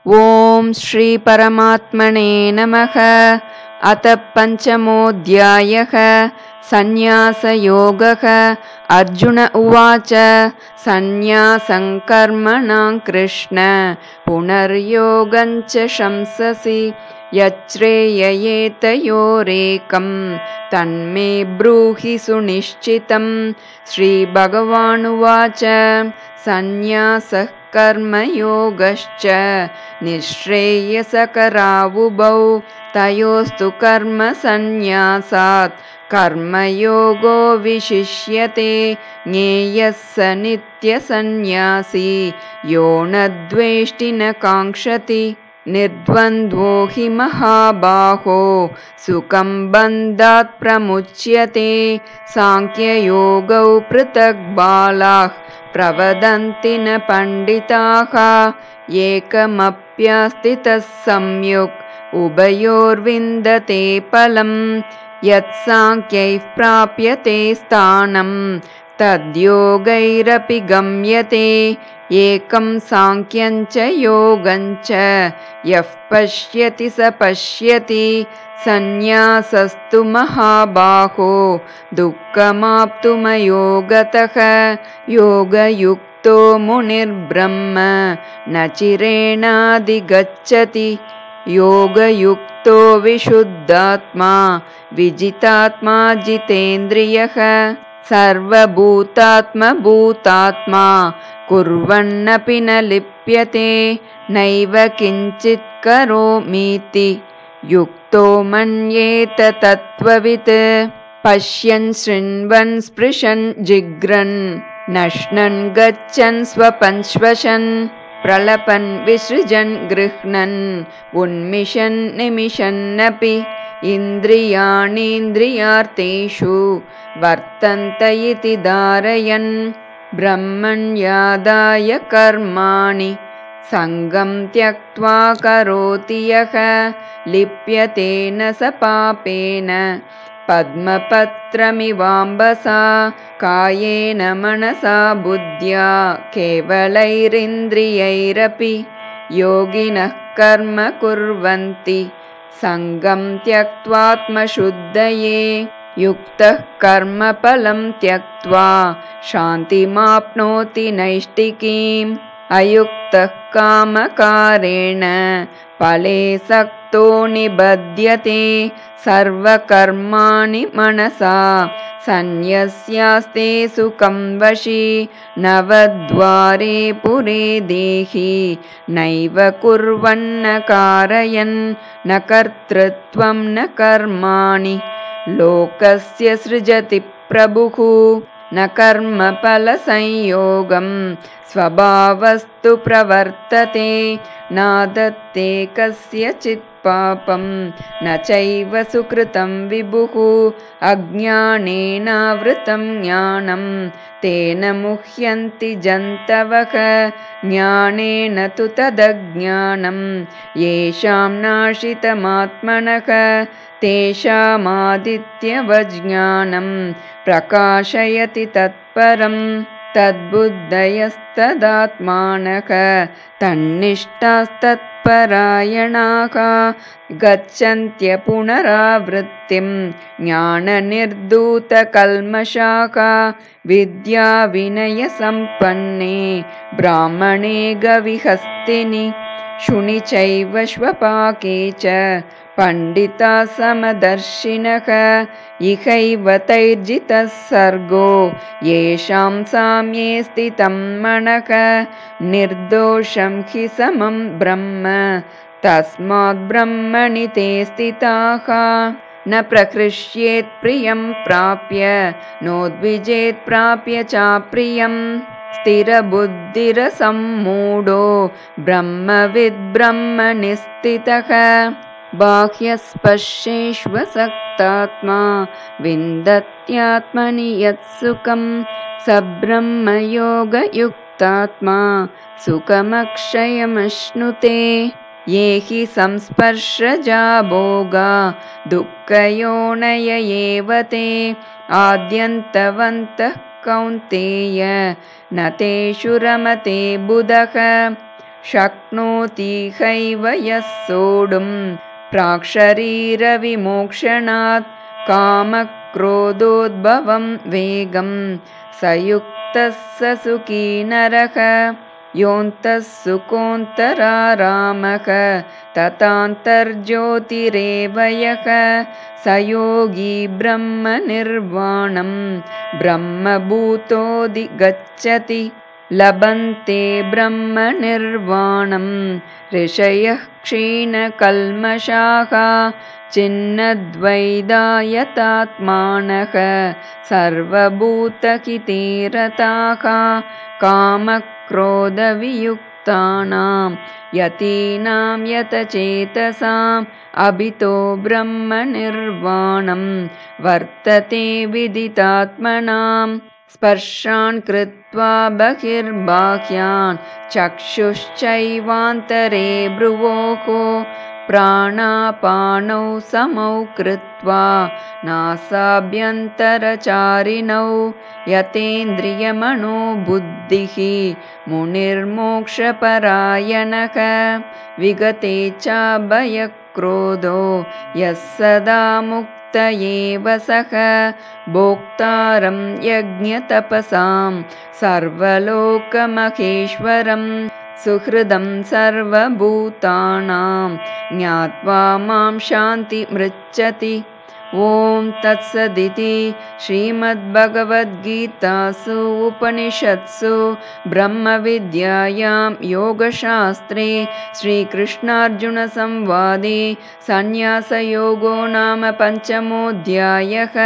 ॐ श्री परमात्मने नमः। अथ पंचमोऽध्यायः। संन्यासयोगः। अर्जुन उवाच संन्यासं कर्मणां कृष्ण पुनर्योगं च शंससि यच्छ्रेययेतयोरेकं तन्मे ब्रूहि सुनिश्चितं। श्रीभगवानुवाच संन्यासः कर्मयोगश्च निःश्रेयसकरावुभौ तयोस्तु कर्मसन्न्यासात् कर्मयोगो विशिष्यते। ज्ञेयः स नित्यसन्न्यासी यो न द्वेष्टि न काङ्क्षति। निर्द्वन्द्वो हि महाबाहो सुखं बन्धात् प्रमुच्यते। साङ्ख्ययोगौ पृथक् बालाः प्रवदन्ति न पण्डिताः। एकमप्यास्थितः सम्यक् उभयोर्विन्दते फलं। यत्साङ्ख्यैः प्राप्यते स्थानं तद्योगैरपि गम्यते। एकं साङ्ख्यं च योगं च यः पश्यति स पश्यति। संन्यासस्तु महाबाहो दुःखमाप्तुमयोगतः। योगयुक्तो मुनिर्ब्रह्म न चिरेणाधिगच्छति। योगयुक्तो विशुद्धात्मा विजितात्मा जितेन्द्रियः। सर्वभूतात्मभूतात्मा कुर्वन्नपि न लिप्यते। नैव किञ्चित् करोमीति युक्तो मन्येत तत्त्ववित्। पश्यन् शृण्वन् स्पृशन् जिघ्रन् नश्नन् गच्छन् स्वपन् श्वसन् प्रलपन् विसृजन् गृह्णन् उन्मिषन् निमिषन्नपि। इन्द्रियाणीन्द्रियार्थेषु वर्तन्त इति धारयन् ब्रह्मण्यादाय कर्माणि सङ्गं त्यक्त्वा करोति यः। लिप्यते न स पापेन पद्मपत्रमिवाम्बसा। कायेन मनसा बुद्ध्या केवलैरिन्द्रियैरपि योगिनः कर्म कुर्वन्ति सङ्गं त्यक्त्वात्मशुद्धये। युक्तः कर्मफलं त्यक्त्वा शान्तिमाप्नोति नैष्ठिकीम्। अयुक्तः कामकारेण फले सक्तो निबध्यते। सर्वकर्माणि मनसा सन्न्यस्यास्ते सुखं वशी। नवद्वारे पुरे देहि नैव कुर्वन्न कारयन्। न कर्तृत्वं न कर्माणि लोकस्य सृजति प्रभुः। न कर्मफलसंयोगं स्वभावस्तु प्रवर्तते। नादत्ते कस्यचित् पापं न चैव सुकृतं विभुः। अज्ञानेनावृतं ज्ञानं तेन मुह्यन्ति जन्तवः। ज्ञानेन तु तदज्ञानं येषां नाशितमात्मनः तेषामादित्यवज्ञानं प्रकाशयति तत्परम्। तद्बुद्धयस्तदात्मानः तन्निष्ठास्तत्परायणाः गच्छन्त्य पुनरावृत्तिं ज्ञाननिर्धूतकल्मषाः। विद्याविनयसम्पन्ने ब्राह्मणे गविहस्तिनि शुनि चैव श्वपाके च पण्डिता समदर्शिनः। इहैव तैर्जितः सर्गो येषां साम्ये स्थितं मनः। निर्दोषं हि समं ब्रह्म तस्मात् ब्रह्मणि ते स्थिताः। न प्रहृष्येत् प्रियं प्राप्य नोद्विजेत् प्राप्य चाप्रियम्। स्थिरबुद्धिरसम्मूढो ब्रह्मविद् ब्रह्मणि स्थितः। बाह्यस्पर्शेष्वसक्तात्मा विन्दत्यात्मनि यत्सुखं स ब्रह्मयोगयुक्तात्मा सुखमक्षयमश्नुते। ये हि संस्पर्शजा भोगा दुःखयोनय एव ते। आद्यन्तवन्तः कौन्तेय न तेषु रमते बुधः। शक्नोति हैव यः सोढुं प्राक्शरीरविमोक्षणात् कामक्रोधोद्भवं वेगं स युक्तः स सुखी नरः योऽन्तः सुकोऽन्तरारामः तथान्तर्ज्योतिरेव यः स योगी ब्रह्मनिर्वाणं ब्रह्मभूतोऽधिगच्छति लभन्ते ब्रह्मनिर्वाणं ऋषयः क्षीणकल्मषाः छिन्नद्वैधायतात्मानः सर्वभूतहिते रताः कामक्रोधवियुक्तानां यतीनां यतचेतसाम् अभितो ब्रह्मनिर्वाणं वर्तते विदितात्मनाम् स्पर्शान् कृत्वा बहिर्बाह्यान् चक्षुश्चैवान्तरे भ्रुवोः प्राणापानौ समौ कृत्वा नासाभ्यन्तरचारिणौ यतेन्द्रियमनोबुद्धिः मुनिर्मोक्षपरायणः विगते च भयक्रोधो यः सदा मुक्त एव सः भोक्तारं यज्ञतपसां सर्वलोकमहेश्वरं सुहृदं सर्वभूतानां ज्ञात्वा मां शान्तिमृच्छति। ॐ तत्सदिति श्रीमद्भगवद्गीतासु उपनिषत्सु ब्रह्मविद्यायां योगशास्त्रे श्रीकृष्णार्जुनसंवादे संन्यासयोगो नाम 5मोऽध्यायः।